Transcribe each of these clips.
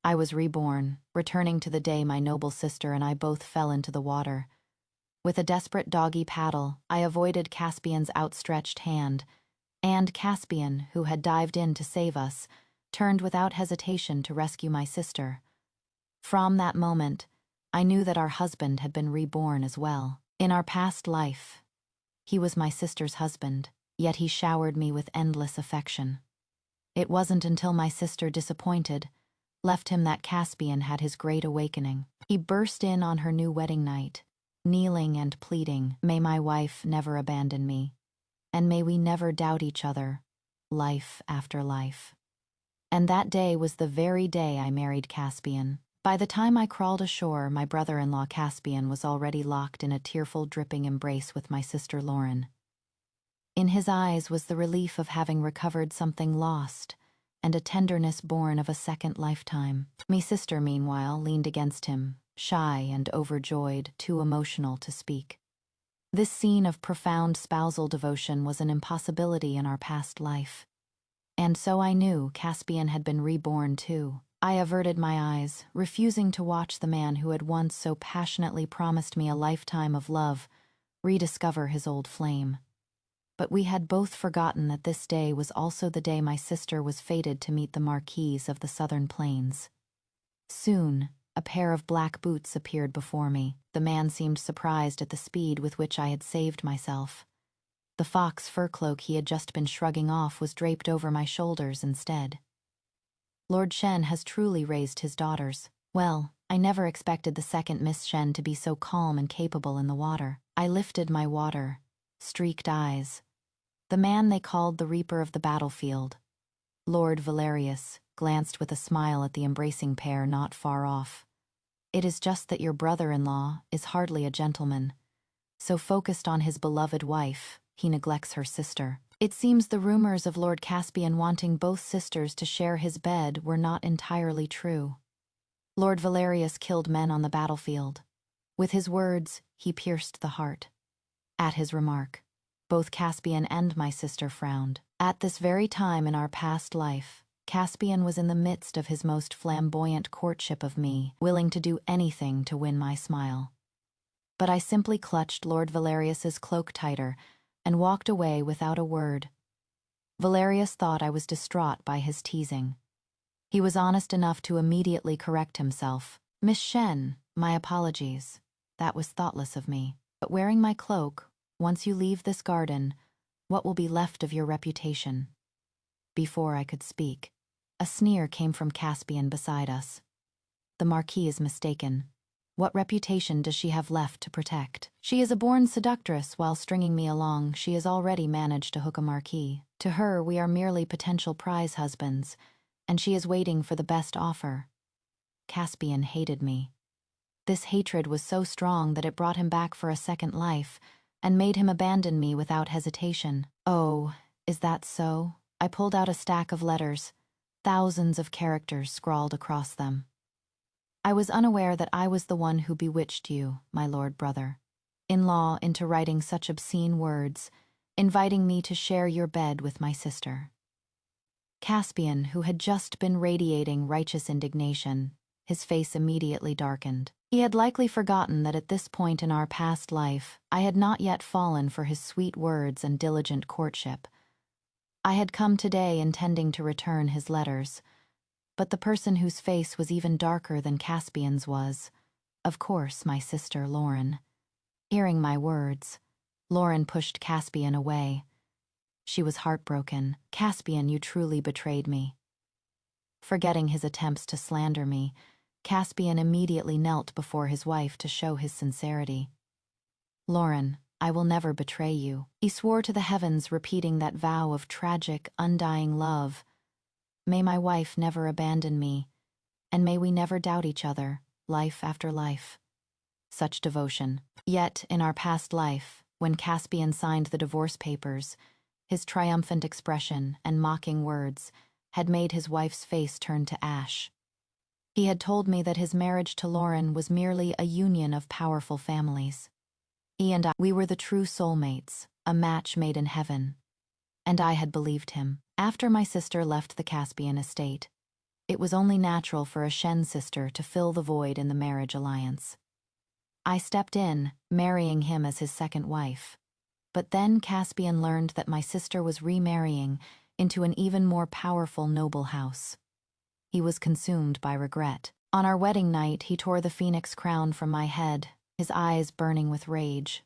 I was reborn, returning to the day my noble sister and I both fell into the water. With a desperate doggy paddle, I avoided Caspian's outstretched hand, and Caspian, who had dived in to save us, turned without hesitation to rescue my sister. From that moment, I knew that our husband had been reborn as well. In our past life, he was my sister's husband, yet he showered me with endless affection. It wasn't until my sister, disappointed, left him that Caspian had his great awakening. He burst in on her new wedding night, kneeling and pleading, "May my wife never abandon me, and may we never doubt each other, life after life." And that day was the very day I married Caspian. By the time I crawled ashore, my brother-in-law Caspian was already locked in a tearful, dripping embrace with my sister Lauren. In his eyes was the relief of having recovered something lost, and a tenderness born of a second lifetime. Me sister, meanwhile, leaned against him, shy and overjoyed, too emotional to speak. This scene of profound spousal devotion was an impossibility in our past life. And so I knew Caspian had been reborn too. I averted my eyes, refusing to watch the man who had once so passionately promised me a lifetime of love rediscover his old flame. But we had both forgotten that this day was also the day my sister was fated to meet the Marquis of the Southern Plains. Soon, a pair of black boots appeared before me. The man seemed surprised at the speed with which I had saved myself. The fox fur cloak he had just been shrugging off was draped over my shoulders instead. "Lord Shen has truly raised his daughters. Well, I never expected the second Miss Shen to be so calm and capable in the water." I lifted my streaked eyes. The man they called the Reaper of the Battlefield, Lord Valerius, glanced with a smile at the embracing pair not far off. "It is just that your brother-in-law is hardly a gentleman. So focused on his beloved wife, he neglects her sister. It seems the rumors of Lord Caspian wanting both sisters to share his bed were not entirely true. Lord Valerius killed men on the battlefield. With his words, he pierced the heart." At his remark, both Caspian and my sister frowned. At this very time in our past life, Caspian was in the midst of his most flamboyant courtship of me, willing to do anything to win my smile. But I simply clutched Lord Valerius's cloak tighter and walked away without a word. Valerius thought I was distraught by his teasing. He was honest enough to immediately correct himself. "Miss Shen, my apologies. That was thoughtless of me. But wearing my cloak, once you leave this garden, what will be left of your reputation?" Before I could speak, a sneer came from Caspian beside us. "The Marquis is mistaken. What reputation does she have left to protect? She is a born seductress. While stringing me along, she has already managed to hook a marquis. To her, we are merely potential prize husbands, and she is waiting for the best offer." Caspian hated me. This hatred was so strong that it brought him back for a second life, and made him abandon me without hesitation. "Oh, is that so?" I pulled out a stack of letters, thousands of characters scrawled across them. "I was unaware that I was the one who bewitched you, my lord brother-in-law, into writing such obscene words, inviting me to share your bed with my sister." Caspian, who had just been radiating righteous indignation, his face immediately darkened. He had likely forgotten that at this point in our past life, I had not yet fallen for his sweet words and diligent courtship. I had come today intending to return his letters, but the person whose face was even darker than Caspian's was, of course, my sister Lauren. Hearing my words, Lauren pushed Caspian away. She was heartbroken. "Caspian, you truly betrayed me." Forgetting his attempts to slander me, Caspian immediately knelt before his wife to show his sincerity. "Lauren, I will never betray you." He swore to the heavens, repeating that vow of tragic, undying love. "May my wife never abandon me, and may we never doubt each other, life after life." Such devotion. Yet, in our past life, when Caspian signed the divorce papers, his triumphant expression and mocking words had made his wife's face turn to ash. He had told me that his marriage to Lauren was merely a union of powerful families. He and I, we were the true soulmates, a match made in heaven. And I had believed him. After my sister left the Caspian estate, It was only natural for a Shen sister to fill the void in the marriage alliance. I stepped in, marrying him as his second wife. But then Caspian learned that my sister was remarrying into an even more powerful noble house. He was consumed by regret. On our wedding night, he tore the phoenix crown from my head, his eyes burning with rage.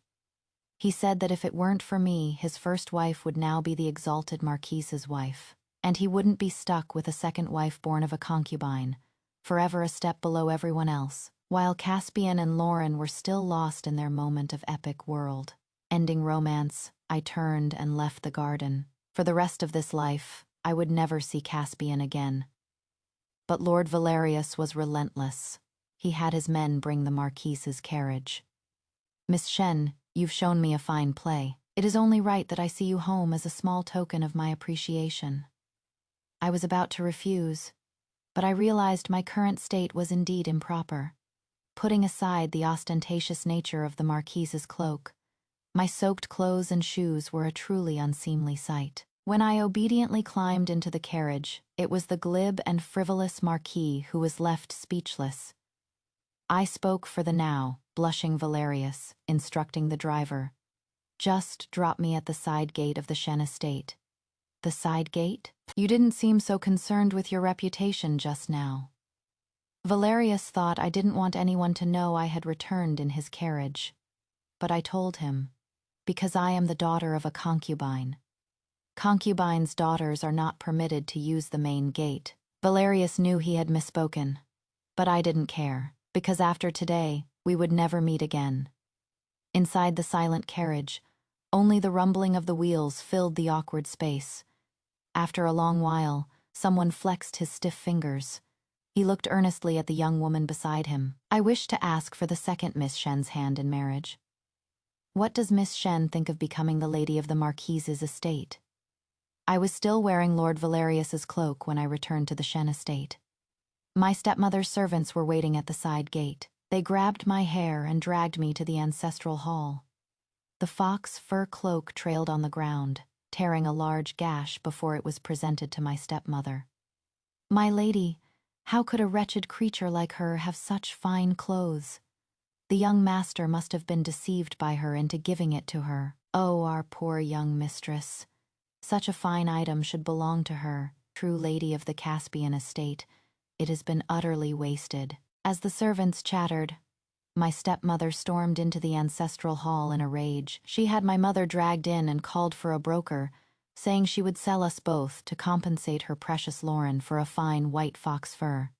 He said that if it weren't for me, his first wife would now be the exalted marquise's wife, and he wouldn't be stuck with a second wife born of a concubine, forever a step below everyone else, while Caspian and Lauren were still lost in their moment of epic world. Ending romance, I turned and left the garden. For the rest of this life, I would never see Caspian again. But Lord Valerius was relentless. He had his men bring the marquise's carriage. "Miss Shen, you've shown me a fine play. It is only right that I see you home as a small token of my appreciation." I was about to refuse, but I realized my current state was indeed improper. Putting aside the ostentatious nature of the marquise's cloak, my soaked clothes and shoes were a truly unseemly sight. When I obediently climbed into the carriage, it was the glib and frivolous marquis who was left speechless. I spoke for the now blushing Valerius, instructing the driver, "Just drop me at the side gate of the Shen estate." "The side gate? You didn't seem so concerned with your reputation just now." Valerius thought I didn't want anyone to know I had returned in his carriage. But I told him, "Because I am the daughter of a concubine. Concubines' daughters are not permitted to use the main gate." Valerius knew he had misspoken, but I didn't care, because after today, we would never meet again. Inside the silent carriage, only the rumbling of the wheels filled the awkward space. After a long while, someone flexed his stiff fingers. He looked earnestly at the young woman beside him. "I wish to ask for the second Miss Shen's hand in marriage." "What does Miss Shen think of becoming the lady of the marquise's estate?" I was still wearing Lord Valerius's cloak when I returned to the Shen estate. My stepmother's servants were waiting at the side gate. They grabbed my hair and dragged me to the ancestral hall. The fox fur cloak trailed on the ground, tearing a large gash before it was presented to my stepmother. "My lady, how could a wretched creature like her have such fine clothes? The young master must have been deceived by her into giving it to her. Oh, our poor young mistress. Such a fine item should belong to her, true lady of the Caspian estate. It has been utterly wasted." As the servants chattered, my stepmother stormed into the ancestral hall in a rage. She had my mother dragged in and called for a broker, saying she would sell us both to compensate her precious Lauren for a fine white fox fur.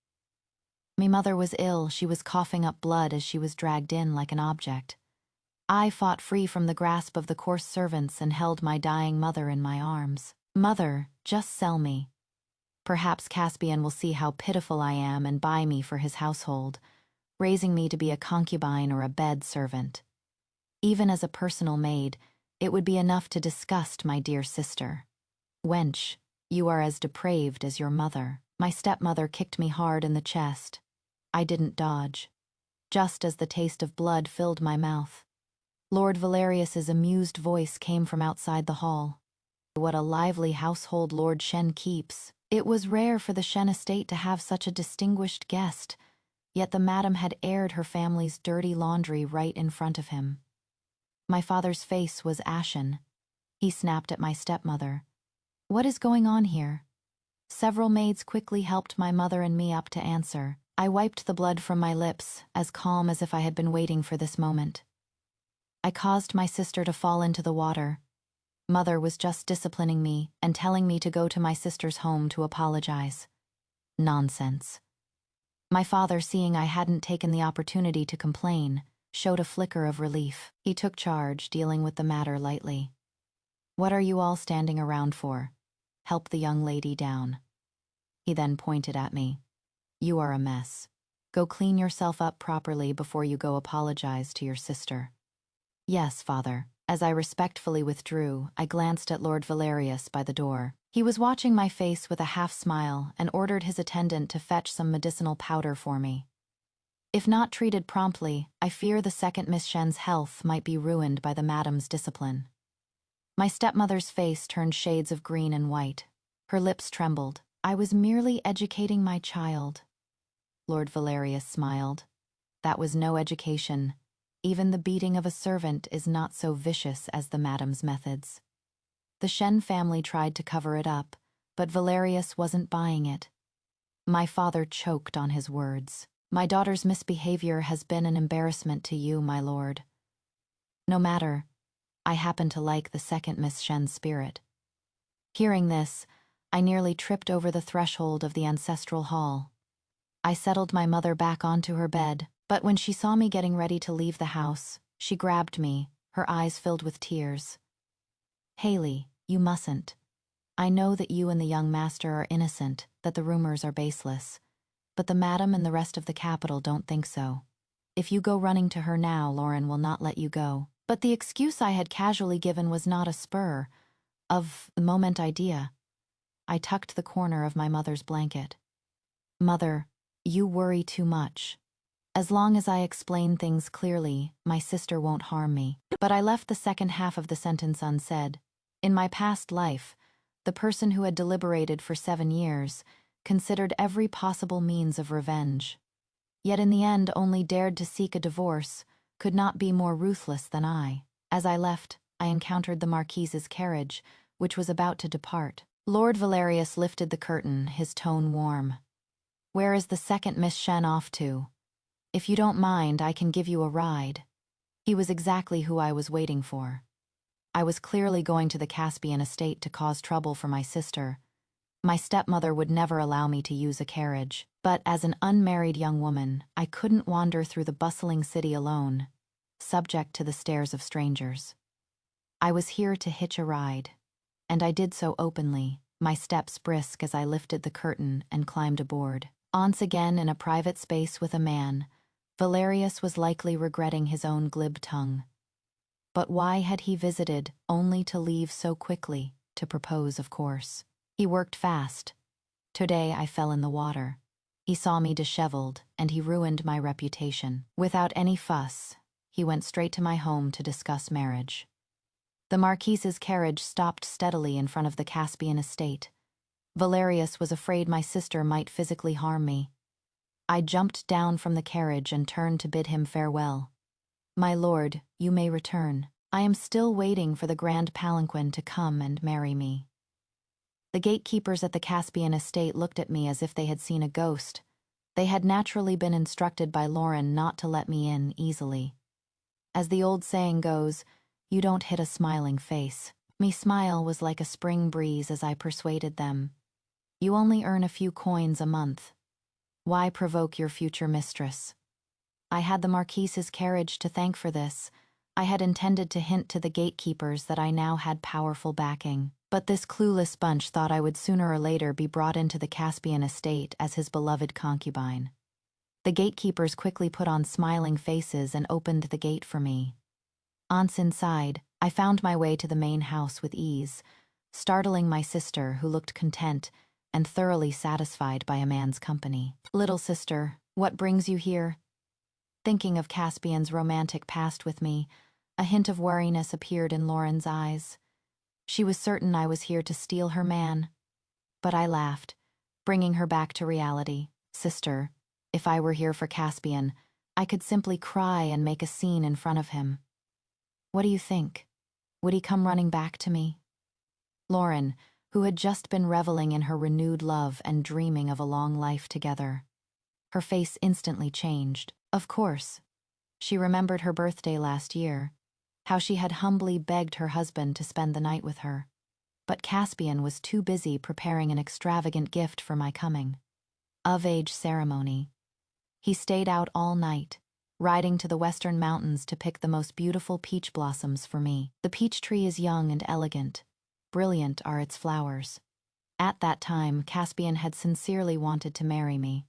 My mother was ill. She was coughing up blood as she was dragged in like an object. I fought free from the grasp of the coarse servants and held my dying mother in my arms. "Mother, just sell me. Perhaps Caspian will see how pitiful I am and buy me for his household, raising me to be a concubine or a bed servant. Even as a personal maid, it would be enough to disgust my dear sister. Wench, you are as depraved as your mother." My stepmother kicked me hard in the chest. I didn't dodge. Just as the taste of blood filled my mouth, Lord Valerius's amused voice came from outside the hall. "What a lively household Lord Shen keeps." It was rare for the Shen estate to have such a distinguished guest, yet the madam had aired her family's dirty laundry right in front of him. My father's face was ashen. He snapped at my stepmother. "What is going on here?" Several maids quickly helped my mother and me up to answer. I wiped the blood from my lips, as calm as if I had been waiting for this moment. "I caused my sister to fall into the water. Mother was just disciplining me and telling me to go to my sister's home to apologize." Nonsense. My father, seeing I hadn't taken the opportunity to complain, showed a flicker of relief. He took charge, dealing with the matter lightly. "What are you all standing around for? Help the young lady down." He then pointed at me. "You are a mess. Go clean yourself up properly before you go apologize to your sister." "Yes, father." As I respectfully withdrew, I glanced at Lord Valerius by the door. He was watching my face with a half-smile and ordered his attendant to fetch some medicinal powder for me. If not treated promptly, I fear the second Miss Shen's health might be ruined by the madam's discipline. My stepmother's face turned shades of green and white. Her lips trembled. I was merely educating my child. Lord Valerius smiled. That was no education. Even the beating of a servant is not so vicious as the madam's methods. The Shen family tried to cover it up, but Valerius wasn't buying it. My father choked on his words. My daughter's misbehavior has been an embarrassment to you, my lord. No matter, I happen to like the second Miss Shen's spirit. Hearing this, I nearly tripped over the threshold of the ancestral hall. I settled my mother back onto her bed, but when she saw me getting ready to leave the house, she grabbed me, her eyes filled with tears. Haley, you mustn't. I know that you and the young master are innocent, that the rumors are baseless. But the madam and the rest of the capital don't think so. If you go running to her now, Lauren will not let you go. But the excuse I had casually given was not a spur of the moment idea. I tucked the corner of my mother's blanket. Mother, you worry too much. As long as I explain things clearly, my sister won't harm me. But I left the second half of the sentence unsaid. In my past life, the person who had deliberated for 7 years considered every possible means of revenge. Yet in the end only dared to seek a divorce, could not be more ruthless than I. As I left, I encountered the Marquise's carriage, which was about to depart. Lord Valerius lifted the curtain, his tone warm. Where is the second Miss Shen off to? If you don't mind, I can give you a ride. He was exactly who I was waiting for. I was clearly going to the Caspian estate to cause trouble for my sister. My stepmother would never allow me to use a carriage, but as an unmarried young woman, I couldn't wander through the bustling city alone, subject to the stares of strangers. I was here to hitch a ride, and I did so openly, my steps brisk as I lifted the curtain and climbed aboard. Once again in a private space with a man, Valerius was likely regretting his own glib tongue. But why had he visited only to leave so quickly, to propose, of course? He worked fast. Today I fell in the water. He saw me disheveled, and he ruined my reputation. Without any fuss, he went straight to my home to discuss marriage. The Marquise's carriage stopped steadily in front of the Caspian estate. Valerius was afraid my sister might physically harm me. I jumped down from the carriage and turned to bid him farewell. My lord, you may return. I am still waiting for the grand palanquin to come and marry me. The gatekeepers at the Caspian estate looked at me as if they had seen a ghost. They had naturally been instructed by Lauren not to let me in easily. As the old saying goes, you don't hit a smiling face. Me smile was like a spring breeze as I persuaded them. You only earn a few coins a month. Why provoke your future mistress? I had the Marquise's carriage to thank for this. I had intended to hint to the gatekeepers that I now had powerful backing. But this clueless bunch thought I would sooner or later be brought into the Caspian estate as his beloved concubine. The gatekeepers quickly put on smiling faces and opened the gate for me. Once inside, I found my way to the main house with ease, startling my sister, who looked content and thoroughly satisfied by a man's company. Little sister, what brings you here? Thinking of Caspian's romantic past with me, a hint of wariness appeared in Lauren's eyes. She was certain I was here to steal her man. But I laughed, bringing her back to reality. Sister, if I were here for Caspian, I could simply cry and make a scene in front of him. What do you think? Would he come running back to me? Lauren, who had just been reveling in her renewed love and dreaming of a long life together. Her face instantly changed. Of course. She remembered her birthday last year, how she had humbly begged her husband to spend the night with her. But Caspian was too busy preparing an extravagant gift for my coming. Of-age ceremony. He stayed out all night, riding to the western mountains to pick the most beautiful peach blossoms for me. The peach tree is young and elegant. Brilliant are its flowers. At that time, Caspian had sincerely wanted to marry me.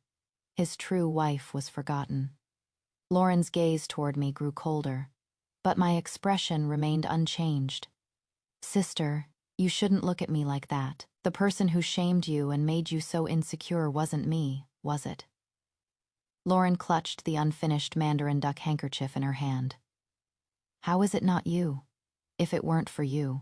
His true wife was forgotten. Lauren's gaze toward me grew colder, but my expression remained unchanged. Sister, you shouldn't look at me like that. The person who shamed you and made you so insecure wasn't me, was it? Lauren clutched the unfinished mandarin duck handkerchief in her hand. How is it not you? If it weren't for you,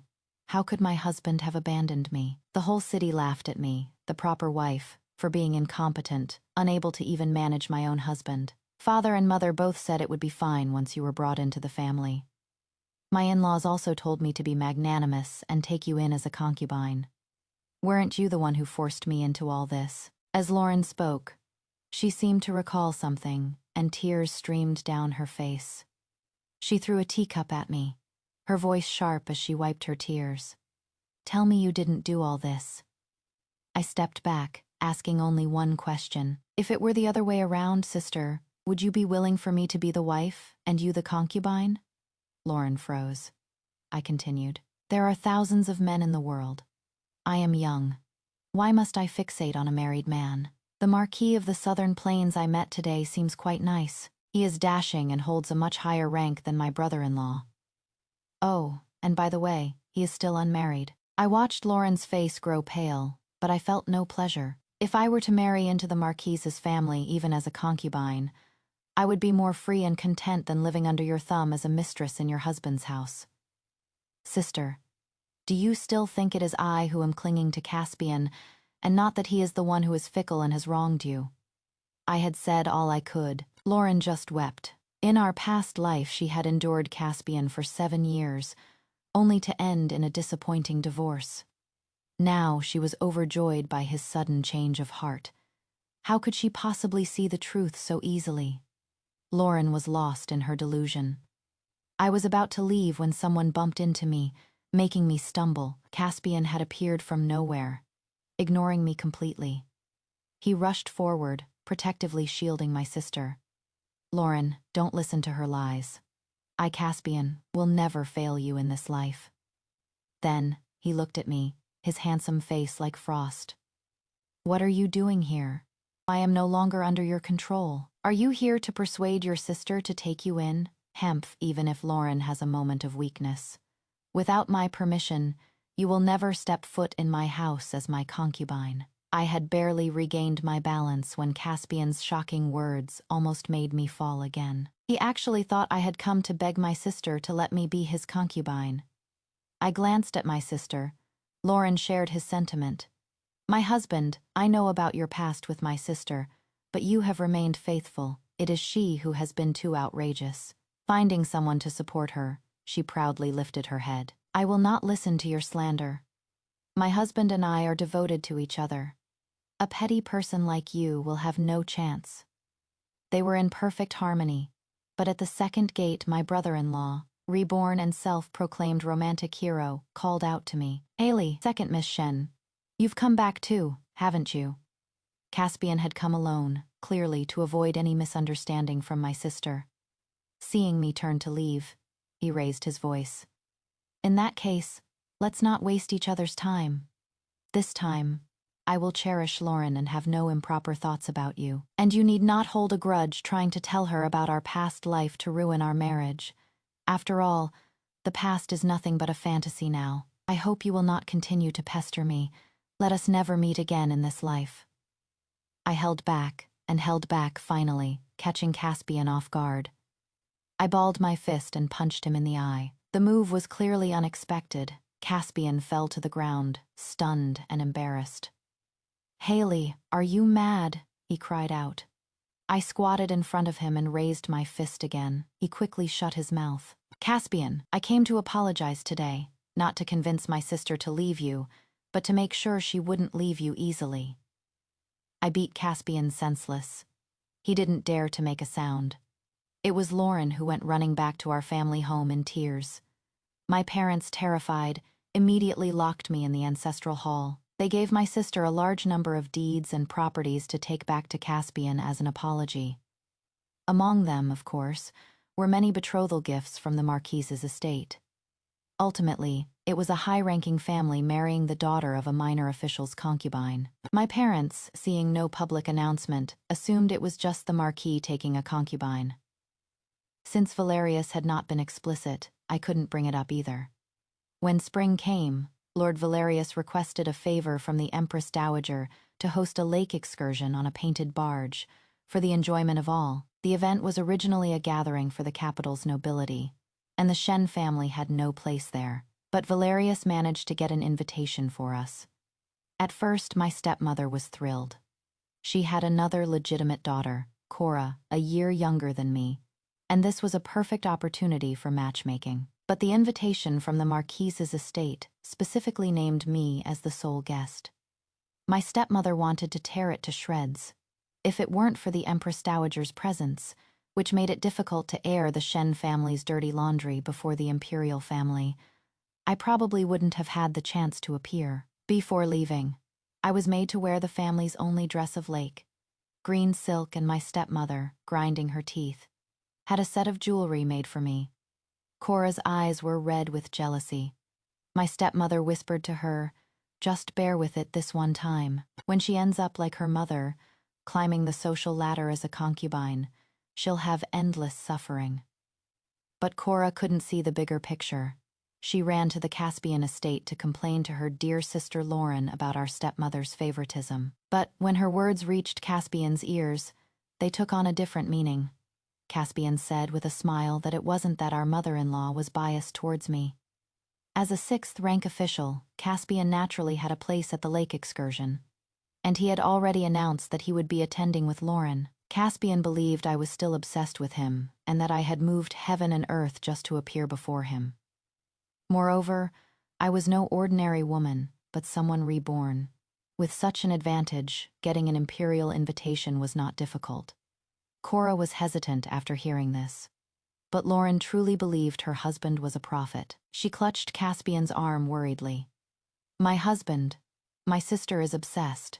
how could my husband have abandoned me? The whole city laughed at me, the proper wife, for being incompetent, unable to even manage my own husband. Father and mother both said it would be fine once you were brought into the family. My in-laws also told me to be magnanimous and take you in as a concubine. Weren't you the one who forced me into all this? As Lauren spoke, she seemed to recall something, and tears streamed down her face. She threw a teacup at me, her voice sharp as she wiped her tears. Tell me you didn't do all this. I stepped back, asking only one question. If it were the other way around, sister, would you be willing for me to be the wife, and you the concubine? Lauren froze. I continued. There are thousands of men in the world. I am young. Why must I fixate on a married man? The Marquis of the Southern Plains I met today seems quite nice. He is dashing and holds a much higher rank than my brother-in-law. Oh, and by the way, he is still unmarried. I watched Lauren's face grow pale, but I felt no pleasure. If I were to marry into the Marquis's family even as a concubine, I would be more free and content than living under your thumb as a mistress in your husband's house. Sister, do you still think it is I who am clinging to Caspian, and not that he is the one who is fickle and has wronged you? I had said all I could. Lauren just wept. In our past life she had endured Caspian for 7 years, only to end in a disappointing divorce. Now she was overjoyed by his sudden change of heart. How could she possibly see the truth so easily? Lauren was lost in her delusion. I was about to leave when someone bumped into me, making me stumble. Caspian had appeared from nowhere, ignoring me completely. He rushed forward, protectively shielding my sister. Lauren, don't listen to her lies. I, Caspian, will never fail you in this life. Then he looked at me, his handsome face like frost. What are you doing here? I am no longer under your control. Are you here to persuade your sister to take you in? Hemph, even if Lauren has a moment of weakness. Without my permission, you will never step foot in my house as my concubine. I had barely regained my balance when Caspian's shocking words almost made me fall again. He actually thought I had come to beg my sister to let me be his concubine. I glanced at my sister. Lauren shared his sentiment. My husband, I know about your past with my sister, but you have remained faithful. It is she who has been too outrageous. Finding someone to support her, she proudly lifted her head. I will not listen to your slander. My husband and I are devoted to each other. A petty person like you will have no chance. They were in perfect harmony, but at the second gate my brother-in-law, reborn and self-proclaimed romantic hero, called out to me. Haley, second Miss Shen. You've come back too, haven't you? Caspian had come alone, clearly to avoid any misunderstanding from my sister. Seeing me turn to leave, he raised his voice. In that case, let's not waste each other's time. This time, I will cherish Lauren and have no improper thoughts about you. And you need not hold a grudge trying to tell her about our past life to ruin our marriage. After all, the past is nothing but a fantasy now. I hope you will not continue to pester me. Let us never meet again in this life. I held back finally, catching Caspian off guard. I balled my fist and punched him in the eye. The move was clearly unexpected. Caspian fell to the ground, stunned and embarrassed. Haley, are you mad? He cried out. I squatted in front of him and raised my fist again. He quickly shut his mouth. Caspian, I came to apologize today, not to convince my sister to leave you, but to make sure she wouldn't leave you easily. I beat Caspian senseless. He didn't dare to make a sound. It was Lauren who went running back to our family home in tears. My parents, terrified, immediately locked me in the ancestral hall. They gave my sister a large number of deeds and properties to take back to Caspian as an apology. Among them, of course, were many betrothal gifts from the Marquise's estate. Ultimately, it was a high-ranking family marrying the daughter of a minor official's concubine. My parents, seeing no public announcement, assumed it was just the Marquis taking a concubine. Since Valerius had not been explicit, I couldn't bring it up either. When spring came, Lord Valerius requested a favor from the Empress Dowager to host a lake excursion on a painted barge, for the enjoyment of all. The event was originally a gathering for the capital's nobility, and the Shen family had no place there, but Valerius managed to get an invitation for us. At first, my stepmother was thrilled. She had another legitimate daughter, Cora, a year younger than me, and this was a perfect opportunity for matchmaking. But the invitation from the Marquise's estate specifically named me as the sole guest. My stepmother wanted to tear it to shreds. If it weren't for the Empress Dowager's presence, which made it difficult to air the Shen family's dirty laundry before the imperial family, I probably wouldn't have had the chance to appear. Before leaving, I was made to wear the family's only dress of lake, green silk, and my stepmother, grinding her teeth, had a set of jewelry made for me. Cora's eyes were red with jealousy. My stepmother whispered to her, "Just bear with it this one time. When she ends up like her mother, climbing the social ladder as a concubine, she'll have endless suffering." But Cora couldn't see the bigger picture. She ran to the Caspian estate to complain to her dear sister Lauren about our stepmother's favoritism. But when her words reached Caspian's ears, they took on a different meaning. Caspian said with a smile that it wasn't that our mother-in-law was biased towards me. As a sixth-rank official, Caspian naturally had a place at the lake excursion, and he had already announced that he would be attending with Lauren. Caspian believed I was still obsessed with him, and that I had moved heaven and earth just to appear before him. Moreover, I was no ordinary woman, but someone reborn. With such an advantage, getting an imperial invitation was not difficult. Cora was hesitant after hearing this. But Lauren truly believed her husband was a prophet. She clutched Caspian's arm worriedly. "My husband. My sister is obsessed.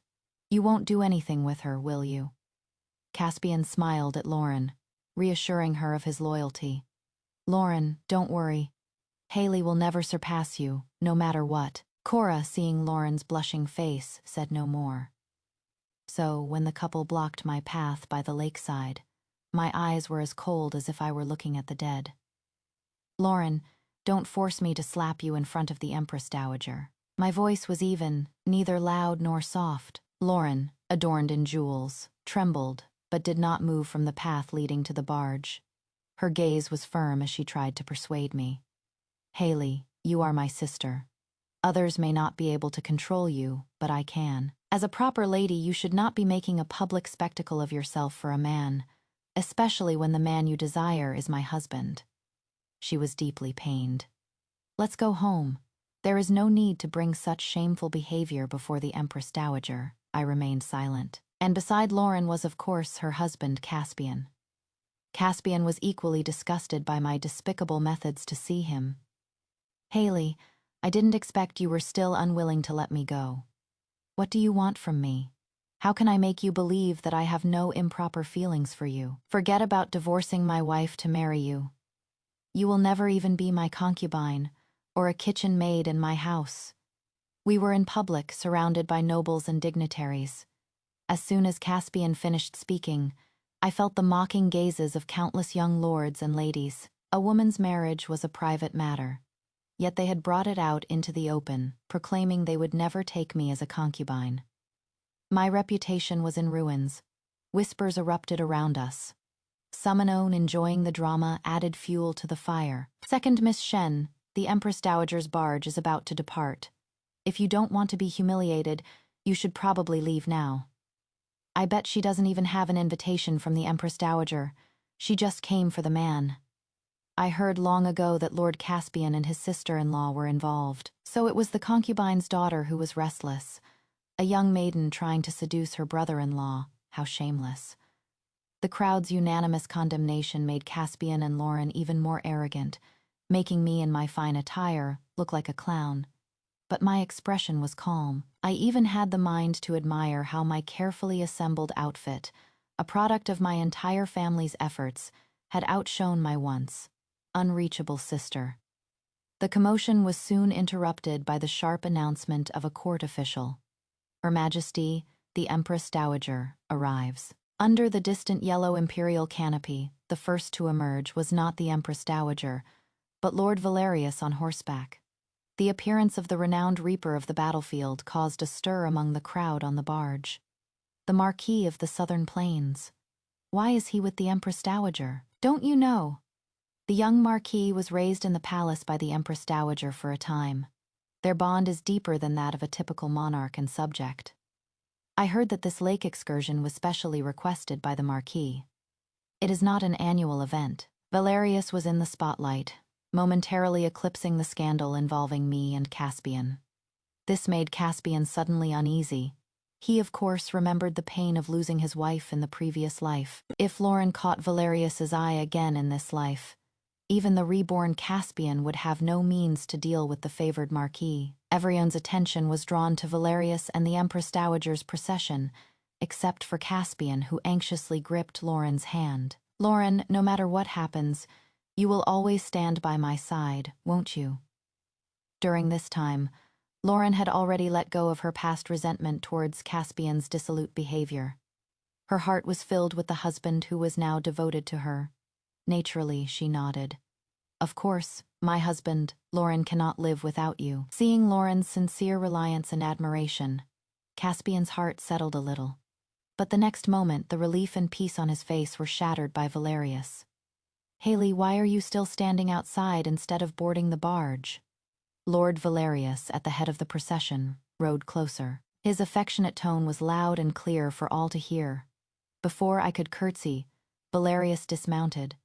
You won't do anything with her, will you?" Caspian smiled at Lauren, reassuring her of his loyalty. "Lauren, don't worry. Haley will never surpass you, no matter what." Cora, seeing Lauren's blushing face, said no more. So, when the couple blocked my path by the lakeside, my eyes were as cold as if I were looking at the dead. "Lauren, don't force me to slap you in front of the Empress Dowager." My voice was even, neither loud nor soft. Lauren, adorned in jewels, trembled, but did not move from the path leading to the barge. Her gaze was firm as she tried to persuade me. "Haley, you are my sister. Others may not be able to control you, but I can. As a proper lady, you should not be making a public spectacle of yourself for a man, especially when the man you desire is my husband." She was deeply pained. "Let's go home. There is no need to bring such shameful behavior before the Empress Dowager." I remained silent. And beside Lauren was, of course, her husband, Caspian. Caspian was equally disgusted by my despicable methods to see him. "Haley, I didn't expect you were still unwilling to let me go. What do you want from me? How can I make you believe that I have no improper feelings for you? Forget about divorcing my wife to marry you. You will never even be my concubine, or a kitchen maid in my house." We were in public, surrounded by nobles and dignitaries. As soon as Caspian finished speaking, I felt the mocking gazes of countless young lords and ladies. A woman's marriage was a private matter, yet they had brought it out into the open, proclaiming they would never take me as a concubine. My reputation was in ruins. Whispers erupted around us. Summonon, enjoying the drama, added fuel to the fire. "Second Miss Shen, the Empress Dowager's barge is about to depart. If you don't want to be humiliated, you should probably leave now. I bet she doesn't even have an invitation from the Empress Dowager. She just came for the man. I heard long ago that Lord Caspian and his sister-in-law were involved. So it was the concubine's daughter who was restless. A young maiden trying to seduce her brother-in-law. How shameless." The crowd's unanimous condemnation made Caspian and Lauren even more arrogant, making me in my fine attire look like a clown. But my expression was calm. I even had the mind to admire how my carefully assembled outfit, a product of my entire family's efforts, had outshone my once unreachable sister. The commotion was soon interrupted by the sharp announcement of a court official. "Her Majesty, the Empress Dowager, arrives." Under the distant yellow imperial canopy, the first to emerge was not the Empress Dowager, but Lord Valerius on horseback. The appearance of the renowned reaper of the battlefield caused a stir among the crowd on the barge. The Marquis of the Southern Plains. Why is he with the Empress Dowager? Don't you know? The young Marquis was raised in the palace by the Empress Dowager for a time. Their bond is deeper than that of a typical monarch and subject. I heard that this lake excursion was specially requested by the Marquis. It is not an annual event. Valerius was in the spotlight, momentarily eclipsing the scandal involving me and Caspian. This made Caspian suddenly uneasy. He, of course, remembered the pain of losing his wife in the previous life. If Lauren caught Valerius's eye again in this life, even the reborn Caspian would have no means to deal with the favored Marquis. Everyone's attention was drawn to Valerius and the Empress Dowager's procession, except for Caspian, who anxiously gripped Lauren's hand. "Lauren, no matter what happens, you will always stand by my side, won't you?" During this time, Lauren had already let go of her past resentment towards Caspian's dissolute behavior. Her heart was filled with the husband who was now devoted to her. Naturally, she nodded. "Of course, my husband, Lauren cannot live without you." Seeing Lauren's sincere reliance and admiration, Caspian's heart settled a little. But the next moment, the relief and peace on his face were shattered by Valerius. "Haley, why are you still standing outside instead of boarding the barge?" Lord Valerius, at the head of the procession, rode closer. His affectionate tone was loud and clear for all to hear. Before I could curtsy, Valerius dismounted.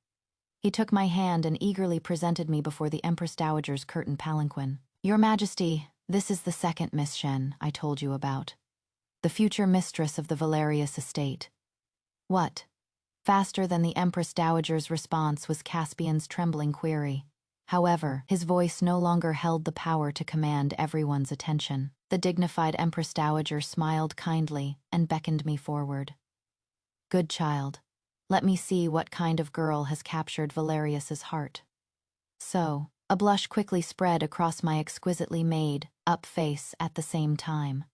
He took my hand and eagerly presented me before the Empress Dowager's curtain palanquin. "Your Majesty, this is the second Miss Shen I told you about, the future mistress of the Valerius estate." "What?" Faster than the Empress Dowager's response was Caspian's trembling query. However, his voice no longer held the power to command everyone's attention. The dignified Empress Dowager smiled kindly and beckoned me forward. "Good child. Let me see what kind of girl has captured Valerius's heart." So, a blush quickly spread across my exquisitely made, up face at the same time.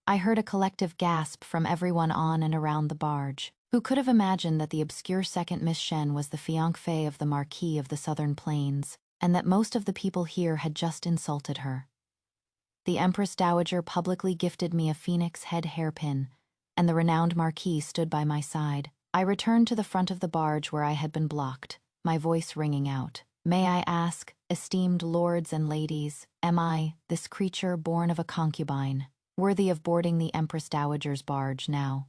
I heard a collective gasp from everyone on and around the barge. Who could have imagined that the obscure second Miss Shen was the fiancée of the Marquis of the Southern Plains, and that most of the people here had just insulted her? The Empress Dowager publicly gifted me a phoenix head hairpin, and the renowned Marquis stood by my side. I returned to the front of the barge where I had been blocked, my voice ringing out. "May I ask, esteemed lords and ladies, am I, this creature born of a concubine, worthy of boarding the Empress Dowager's barge now?"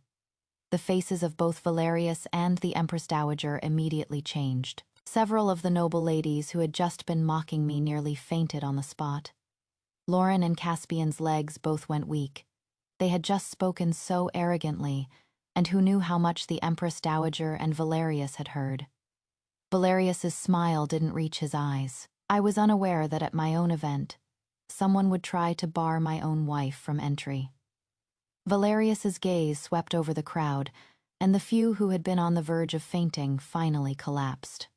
The faces of both Valerius and the Empress Dowager immediately changed. Several of the noble ladies who had just been mocking me nearly fainted on the spot. Lauren and Caspian's legs both went weak. They had just spoken so arrogantly, and who knew how much the Empress Dowager and Valerius had heard. Valerius's smile didn't reach his eyes. I was unaware that at my own event, someone would try to bar my own wife from entry. Valerius's gaze swept over the crowd, and the few who had been on the verge of fainting finally collapsed.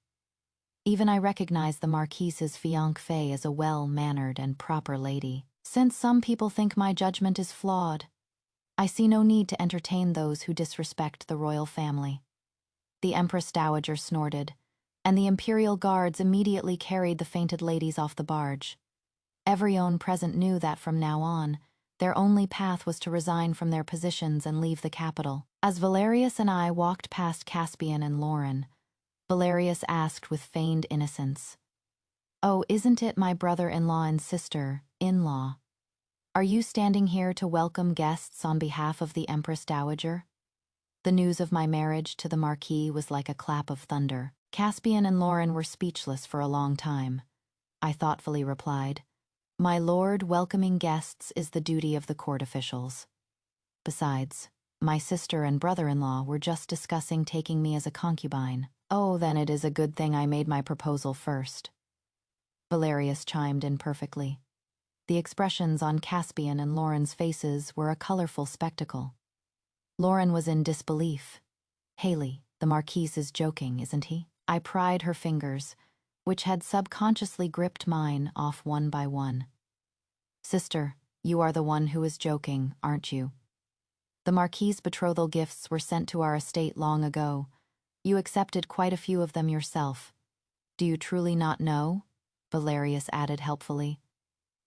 Even I recognized the Marquise's fiancée as a well-mannered and proper lady. Since some people think my judgment is flawed, I see no need to entertain those who disrespect the royal family. The Empress Dowager snorted, and the imperial guards immediately carried the fainted ladies off the barge. Everyone present knew that from now on, their only path was to resign from their positions and leave the capital. As Valerius and I walked past Caspian and Lauren, Valerius asked with feigned innocence, "Oh, isn't it my brother-in-law and sister-in-law? Are you standing here to welcome guests on behalf of the Empress Dowager?" The news of my marriage to the Marquis was like a clap of thunder. Caspian and Lauren were speechless for a long time. I thoughtfully replied, "My lord, welcoming guests is the duty of the court officials. Besides, my sister and brother-in-law were just discussing taking me as a concubine." "Oh, then it is a good thing I made my proposal first." Valerius chimed in perfectly. The expressions on Caspian and Lauren's faces were a colorful spectacle. Lauren was in disbelief. "Haley, the Marquis is joking, isn't he?" I pried her fingers, which had subconsciously gripped mine, off one by one. "Sister, you are the one who is joking, aren't you? The Marquis' betrothal gifts were sent to our estate long ago. You accepted quite a few of them yourself. Do you truly not know?" Valerius added helpfully.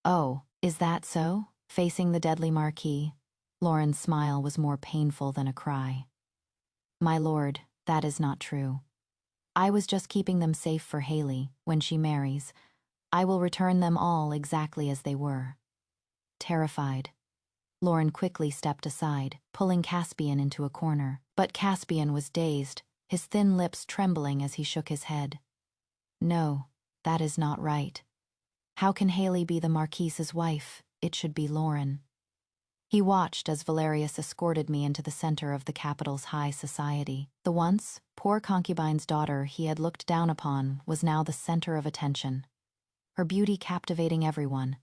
"Oh, is that so?" Facing the deadly Marquis, Lauren's smile was more painful than a cry. "My lord, that is not true. I was just keeping them safe for Haley. When she marries, I will return them all exactly as they were." terrified. Lauren quickly stepped aside, pulling Caspian into a corner. But Caspian was dazed, his thin lips trembling as he shook his head. No, that is not right. How can Haley be the Marquise's wife? It should be Lauren. He watched as Valerius escorted me into the center of the capital's high society. The once poor concubine's daughter he had looked down upon was now the center of attention, her beauty captivating everyone.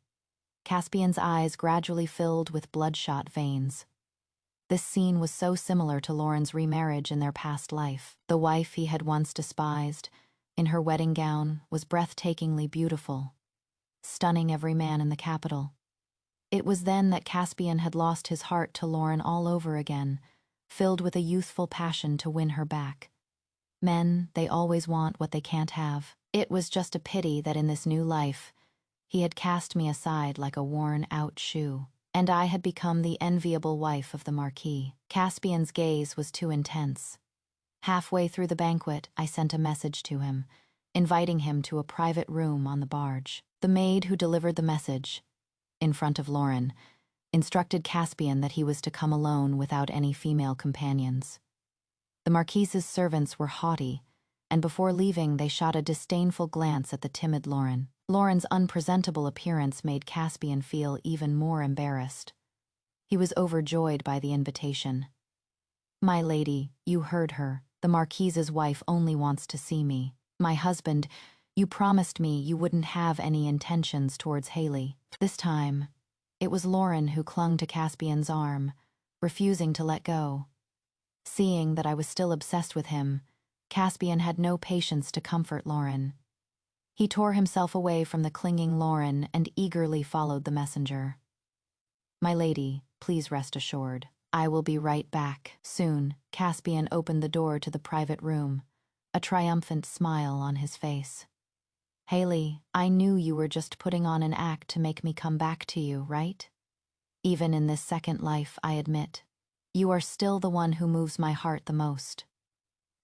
Caspian's eyes gradually filled with bloodshot veins. This scene was so similar to Lauren's remarriage in their past life. The wife he had once despised, in her wedding gown, was breathtakingly beautiful, stunning every man in the capital. It was then that Caspian had lost his heart to Lauren all over again, filled with a youthful passion to win her back. Men, they always want what they can't have. It was just a pity that in this new life, he had cast me aside like a worn-out shoe, and I had become the enviable wife of the Marquis. Caspian's gaze was too intense. Halfway through the banquet, I sent a message to him, inviting him to a private room on the barge. The maid who delivered the message, in front of Lauren, instructed Caspian that he was to come alone without any female companions. The Marquise's servants were haughty, and before leaving they shot a disdainful glance at the timid Lauren. Lauren's unpresentable appearance made Caspian feel even more embarrassed. He was overjoyed by the invitation. "My lady, you heard her. The Marquise's wife only wants to see me. My husband, you promised me you wouldn't have any intentions towards Haley." This time, it was Lauren who clung to Caspian's arm, refusing to let go. Seeing that I was still obsessed with him, Caspian had no patience to comfort Lauren. He tore himself away from the clinging Lauren and eagerly followed the messenger. "My lady, please rest assured. I will be right back." Soon, Caspian opened the door to the private room, a triumphant smile on his face. "Haley, I knew you were just putting on an act to make me come back to you, right? Even in this second life, I admit. You are still the one who moves my heart the most.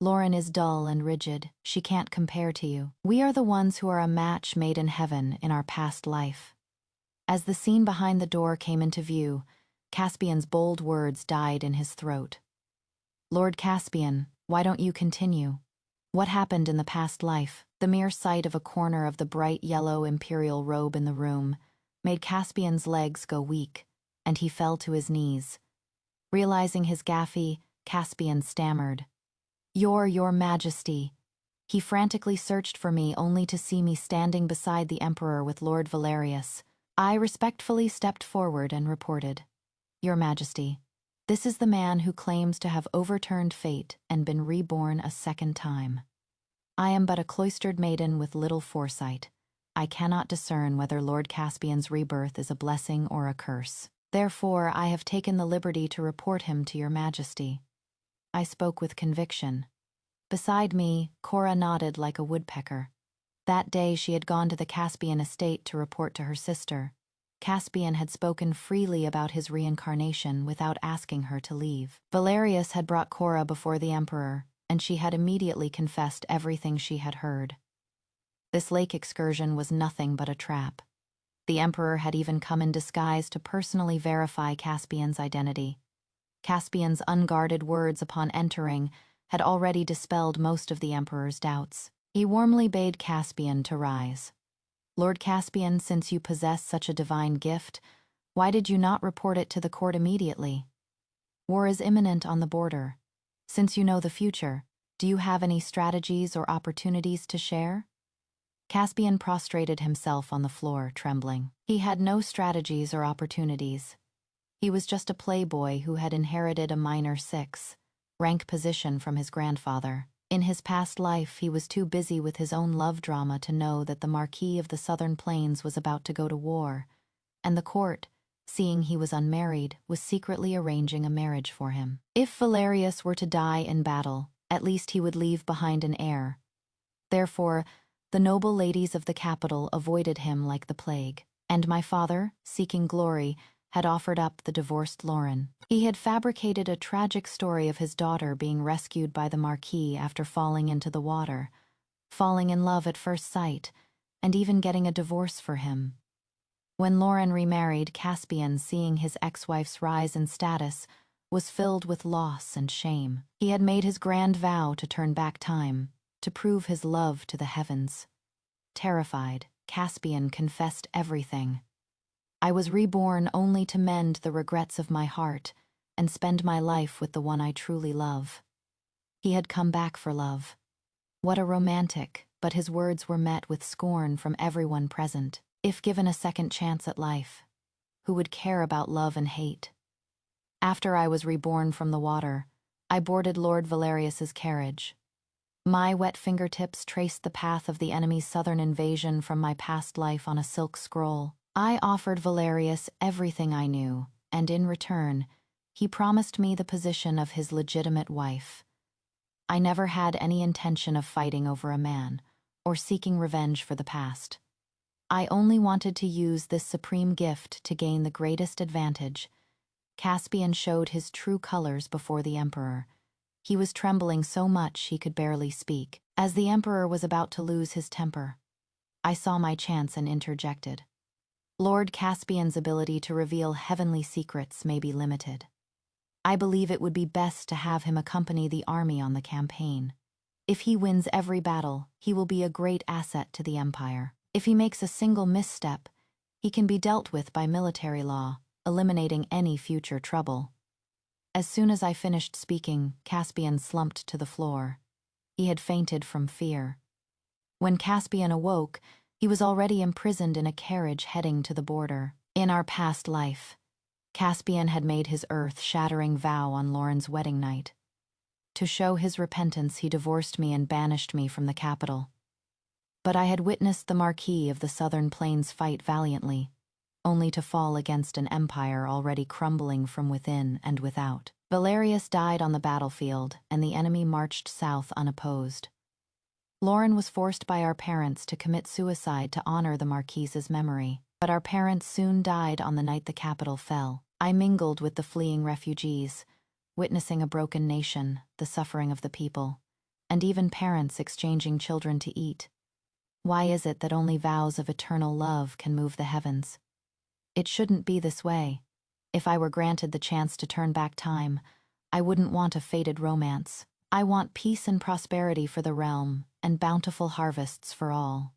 Lauren is dull and rigid. She can't compare to you. We are the ones who are a match made in heaven in our past life." As the scene behind the door came into view, Caspian's bold words died in his throat. "Lord Caspian, why don't you continue? What happened in the past life?" The mere sight of a corner of the bright yellow imperial robe in the room made Caspian's legs go weak, and he fell to his knees. Realizing his gaffe, Caspian stammered, Your Majesty." He frantically searched for me only to see me standing beside the Emperor with Lord Valerius. I respectfully stepped forward and reported, "Your Majesty, this is the man who claims to have overturned fate and been reborn a second time. I am but a cloistered maiden with little foresight. I cannot discern whether Lord Caspian's rebirth is a blessing or a curse. Therefore, I have taken the liberty to report him to your Majesty." I spoke with conviction. Beside me, Cora nodded like a woodpecker. That day she had gone to the Caspian estate to report to her sister. Caspian had spoken freely about his reincarnation without asking her to leave. Valerius had brought Cora before the Emperor, and she had immediately confessed everything she had heard. This lake excursion was nothing but a trap. The Emperor had even come in disguise to personally verify Caspian's identity. Caspian's unguarded words upon entering had already dispelled most of the Emperor's doubts. He warmly bade Caspian to rise. "Lord Caspian, since you possess such a divine gift, why did you not report it to the court immediately? War is imminent on the border. Since you know the future, do you have any strategies or opportunities to share?" Caspian prostrated himself on the floor, trembling. He had no strategies or opportunities. He was just a playboy who had inherited a minor 6 rank position from his grandfather. In his past life, he was too busy with his own love drama to know that the Marquis of the Southern Plains was about to go to war, and the court, seeing he was unmarried, was secretly arranging a marriage for him. If Valerius were to die in battle, at least he would leave behind an heir. Therefore, the noble ladies of the capital avoided him like the plague. And my father, seeking glory, had offered up the divorced Lauren. He had fabricated a tragic story of his daughter being rescued by the Marquis after falling into the water, falling in love at first sight, and even getting a divorce for him. When Lauren remarried, Caspian, seeing his ex-wife's rise in status, was filled with loss and shame. He had made his grand vow to turn back time, to prove his love to the heavens. Terrified, Caspian confessed everything. I was reborn only to mend the regrets of my heart and spend my life with the one I truly love. He had come back for love. What a romantic, but his words were met with scorn from everyone present. If given a second chance at life, who would care about love and hate? After I was reborn from the water, I boarded Lord Valerius's carriage. My wet fingertips traced the path of the enemy's southern invasion from my past life on a silk scroll. I offered Valerius everything I knew, and in return, he promised me the position of his legitimate wife. I never had any intention of fighting over a man, or seeking revenge for the past. I only wanted to use this supreme gift to gain the greatest advantage. Caspian showed his true colors before the emperor. He was trembling so much he could barely speak. As the emperor was about to lose his temper, I saw my chance and interjected. Lord Caspian's ability to reveal heavenly secrets may be limited. I believe it would be best to have him accompany the army on the campaign. If he wins every battle, he will be a great asset to the empire. If he makes a single misstep, he can be dealt with by military law, eliminating any future trouble. As soon as I finished speaking, Caspian slumped to the floor. He had fainted from fear. When Caspian awoke, he was already imprisoned in a carriage heading to the border. In our past life, Caspian had made his earth-shattering vow on Lauren's wedding night. To show his repentance, he divorced me and banished me from the capital. But I had witnessed the Marquis of the Southern Plains fight valiantly, only to fall against an empire already crumbling from within and without. Valerius died on the battlefield, and the enemy marched south unopposed. Lauren was forced by our parents to commit suicide to honor the Marquise's memory, but our parents soon died on the night the capital fell. I mingled with the fleeing refugees, witnessing a broken nation, the suffering of the people, and even parents exchanging children to eat. Why is it that only vows of eternal love can move the heavens? It shouldn't be this way. If I were granted the chance to turn back time, I wouldn't want a fated romance. I want peace and prosperity for the realm, and bountiful harvests for all.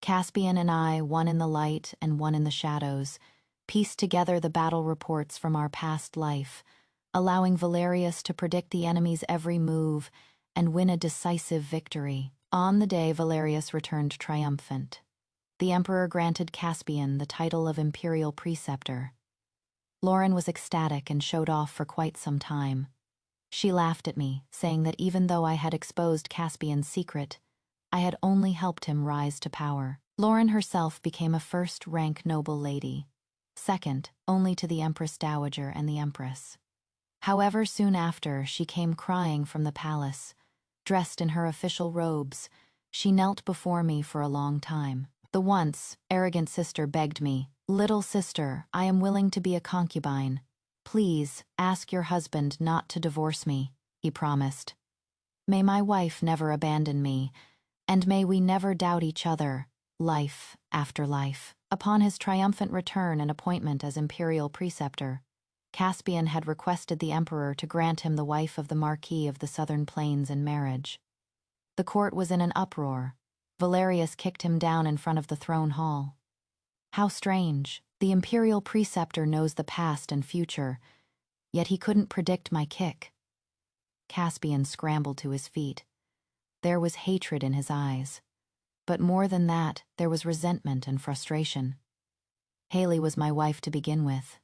Caspian and I, one in the light and one in the shadows, pieced together the battle reports from our past life, allowing Valerius to predict the enemy's every move and win a decisive victory. On the day Valerius returned triumphant, the emperor granted Caspian the title of imperial preceptor. Lauren was ecstatic and showed off for quite some time. She laughed at me, saying that even though I had exposed Caspian's secret, I had only helped him rise to power. Lauren herself became a first-rank noble lady, second only to the Empress Dowager and the Empress. However, soon after, she came crying from the palace. Dressed in her official robes, she knelt before me for a long time. The once arrogant sister begged me, "Little sister, I am willing to be a concubine. Please, ask your husband not to divorce me," he promised. "May my wife never abandon me, and may we never doubt each other, life after life." Upon his triumphant return and appointment as imperial preceptor, Caspian had requested the emperor to grant him the wife of the Marquis of the Southern Plains in marriage. The court was in an uproar. Valerius kicked him down in front of the throne hall. How strange. The imperial preceptor knows the past and future, yet he couldn't predict my kick. Caspian scrambled to his feet. There was hatred in his eyes. But more than that, there was resentment and frustration. Haley was my wife to begin with.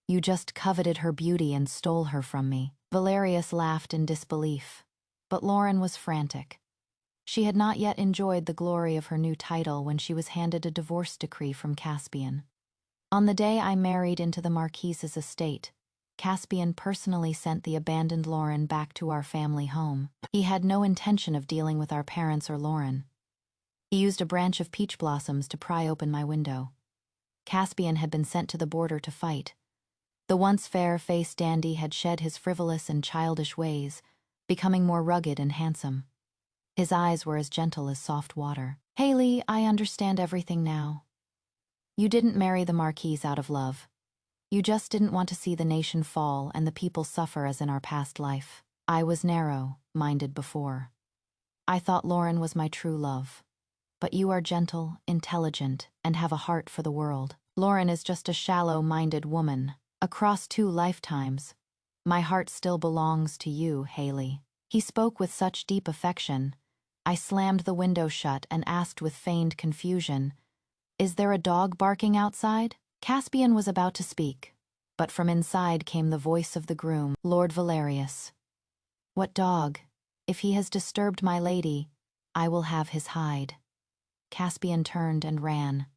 You just coveted her beauty and stole her from me. Valerius laughed in disbelief, but Lauren was frantic. She had not yet enjoyed the glory of her new title when she was handed a divorce decree from Caspian. On the day I married into the Marquise's estate, Caspian personally sent the abandoned Lauren back to our family home. He had no intention of dealing with our parents or Lauren. He used a branch of peach blossoms to pry open my window. Caspian had been sent to the border to fight. The once fair-faced dandy had shed his frivolous and childish ways, becoming more rugged and handsome. His eyes were as gentle as soft water. "Haley, I understand everything now. You didn't marry the Marquise out of love. You just didn't want to see the nation fall and the people suffer as in our past life. I was narrow-minded before. I thought Lauren was my true love. But you are gentle, intelligent, and have a heart for the world. Lauren is just a shallow-minded woman. Across 2 lifetimes, my heart still belongs to you, Haley. He spoke with such deep affection. I slammed the window shut and asked with feigned confusion, "Is there a dog barking outside?" Caspian was about to speak, but from inside came the voice of the groom, Lord Valerius. "What dog? If he has disturbed my lady, I will have his hide." Caspian turned and ran.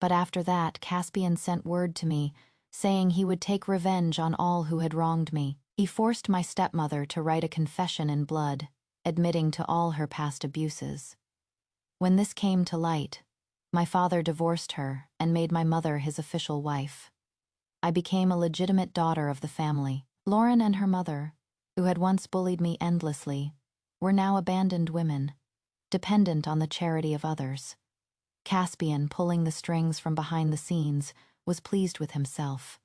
But after that, Caspian sent word to me, saying he would take revenge on all who had wronged me. He forced my stepmother to write a confession in blood, admitting to all her past abuses. When this came to light, my father divorced her and made my mother his official wife. I became a legitimate daughter of the family. Lauren and her mother, who had once bullied me endlessly, were now abandoned women, dependent on the charity of others. Caspian, pulling the strings from behind the scenes, was pleased with himself.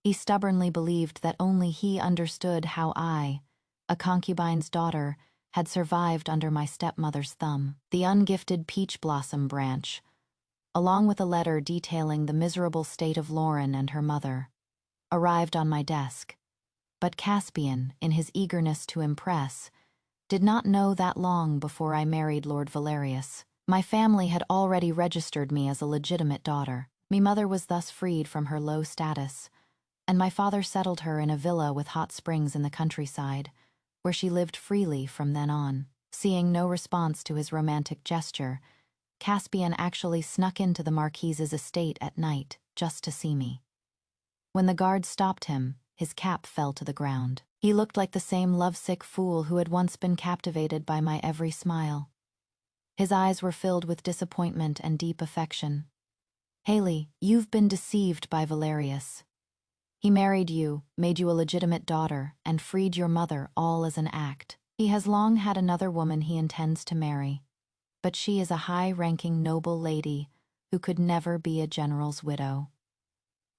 He stubbornly believed that only he understood how I, a concubine's daughter, had survived under my stepmother's thumb. The ungifted peach blossom branch, along with a letter detailing the miserable state of Lauren and her mother, arrived on my desk. But Caspian, in his eagerness to impress, did not know that long before I married Lord Valerius, my family had already registered me as a legitimate daughter. My mother was thus freed from her low status, and my father settled her in a villa with hot springs in the countryside, where she lived freely from then on. Seeing no response to his romantic gesture, Caspian actually snuck into the Marquise's estate at night just to see me. When the guards stopped him, his cap fell to the ground. He looked like the same lovesick fool who had once been captivated by my every smile. His eyes were filled with disappointment and deep affection. "Haley, you've been deceived by Valerius. He married you, made you a legitimate daughter, and freed your mother, all as an act. He has long had another woman he intends to marry, but she is a high-ranking noble lady who could never be a general's widow.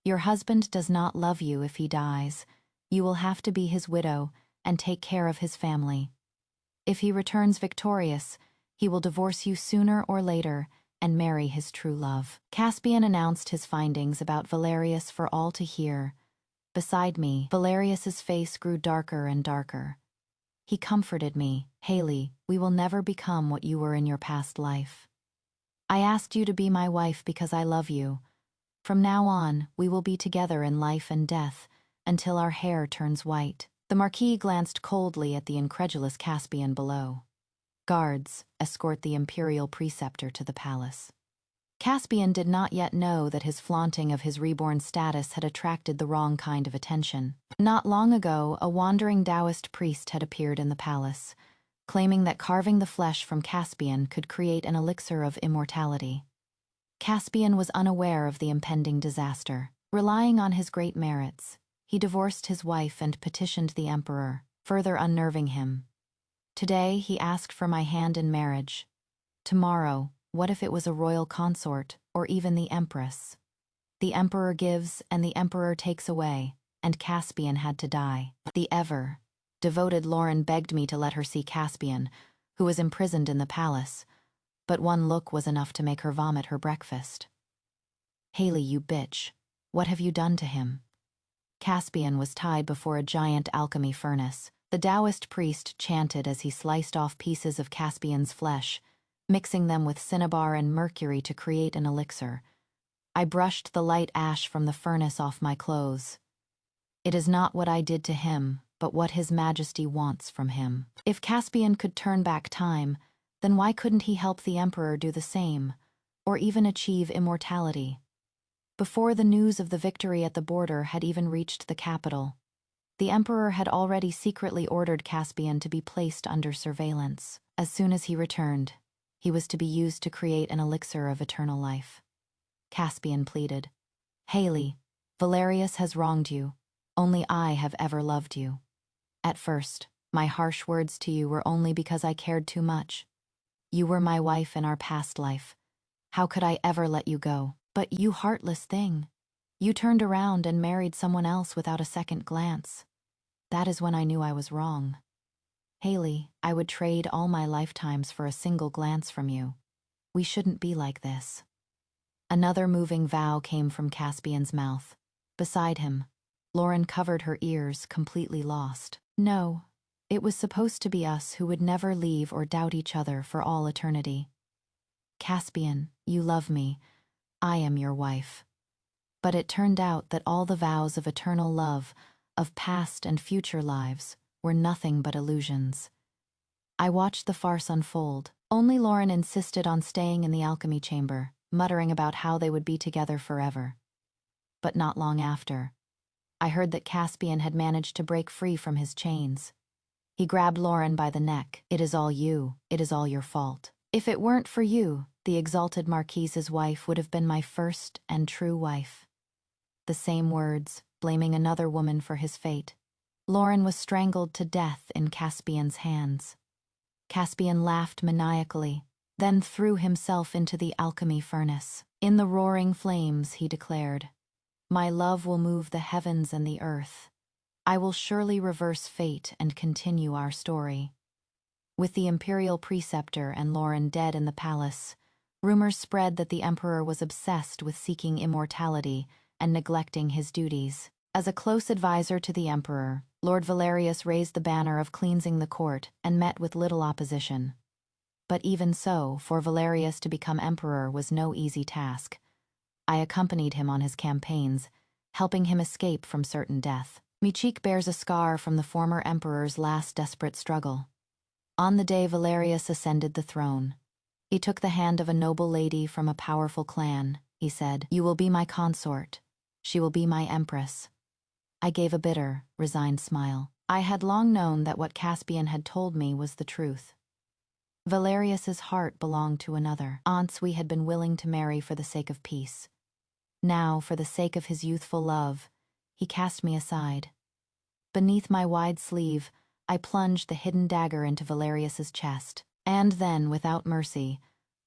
Your husband does not love you if he dies. You will have to be his widow and take care of his family. If he returns victorious, he will divorce you sooner or later and marry his true love." Caspian announced his findings about Valerius for all to hear. Beside me, Valerius's face grew darker and darker. He comforted me. "Haley, we will never become what you were in your past life. I asked you to be my wife because I love you. From now on, we will be together in life and death, until our hair turns white." The Marquis glanced coldly at the incredulous Caspian below. "Guards, escort the imperial preceptor to the palace." Caspian did not yet know that his flaunting of his reborn status had attracted the wrong kind of attention. Not long ago, a wandering Taoist priest had appeared in the palace, claiming that carving the flesh from Caspian could create an elixir of immortality. Caspian was unaware of the impending disaster. Relying on his great merits, he divorced his wife and petitioned the emperor, further unnerving him. Today, he asked for my hand in marriage. Tomorrow, what if it was a royal consort, or even the empress? The emperor gives and the emperor takes away, and Caspian had to die. The ever-devoted Lauren begged me to let her see Caspian, who was imprisoned in the palace, but one look was enough to make her vomit her breakfast. "Haley, you bitch, what have you done to him?" Caspian was tied before a giant alchemy furnace. The Taoist priest chanted as he sliced off pieces of Caspian's flesh, mixing them with cinnabar and mercury to create an elixir. I brushed the light ash from the furnace off my clothes. It is not what I did to him, but what His Majesty wants from him. If Caspian could turn back time, then why couldn't he help the emperor do the same, or even achieve immortality? Before the news of the victory at the border had even reached the capital, the emperor had already secretly ordered Caspian to be placed under surveillance. As soon as he returned, he was to be used to create an elixir of eternal life. Caspian pleaded, "Haley, Valerius has wronged you. Only I have ever loved you. At first, my harsh words to you were only because I cared too much. You were my wife in our past life. How could I ever let you go?" But you heartless thing. You turned around and married someone else without a second glance. That is when I knew I was wrong. Haley, I would trade all my lifetimes for a single glance from you. We shouldn't be like this. Another moving vow came from Caspian's mouth. Beside him, Lauren covered her ears, completely lost. No, it was supposed to be us who would never leave or doubt each other for all eternity. Caspian, you love me. I am your wife. But it turned out that all the vows of eternal love, of past and future lives, were nothing but illusions. I watched the farce unfold. Only Lauren insisted on staying in the alchemy chamber, muttering about how they would be together forever. But not long after, I heard that Caspian had managed to break free from his chains. He grabbed Lauren by the neck. It is all you. It is all your fault. If it weren't for you, the exalted Marquise's wife would have been my first and true wife. The same words, blaming another woman for his fate. Lauren was strangled to death in Caspian's hands. Caspian laughed maniacally, then threw himself into the alchemy furnace. In the roaring flames, he declared, "My love will move the heavens and the earth. I will surely reverse fate and continue our story." With the imperial preceptor and Lauren dead in the palace, rumors spread that the emperor was obsessed with seeking immortality and neglecting his duties. As a close advisor to the emperor, Lord Valerius raised the banner of cleansing the court and met with little opposition. But even so, for Valerius to become emperor was no easy task. I accompanied him on his campaigns, helping him escape from certain death. My cheek bears a scar from the former emperor's last desperate struggle. On the day Valerius ascended the throne, he took the hand of a noble lady from a powerful clan. He said, "You will be my consort. She will be my empress." I gave a bitter, resigned smile. I had long known that what Caspian had told me was the truth. Valerius's heart belonged to another. Aunts we had been willing to marry for the sake of peace. Now, for the sake of his youthful love, he cast me aside. Beneath my wide sleeve, I plunged the hidden dagger into Valerius's chest, and then, without mercy,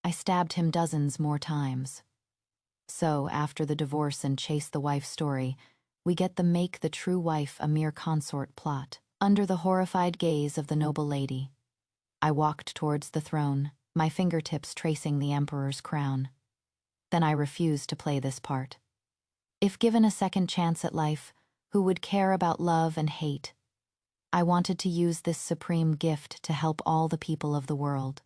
I stabbed him dozens more times. So, after the divorce and chase the wife story, we get the make the true wife a mere consort plot. Under the horrified gaze of the noble lady, I walked towards the throne, my fingertips tracing the emperor's crown. Then I refused to play this part. If given a second chance at life, who would care about love and hate? I wanted to use this supreme gift to help all the people of the world.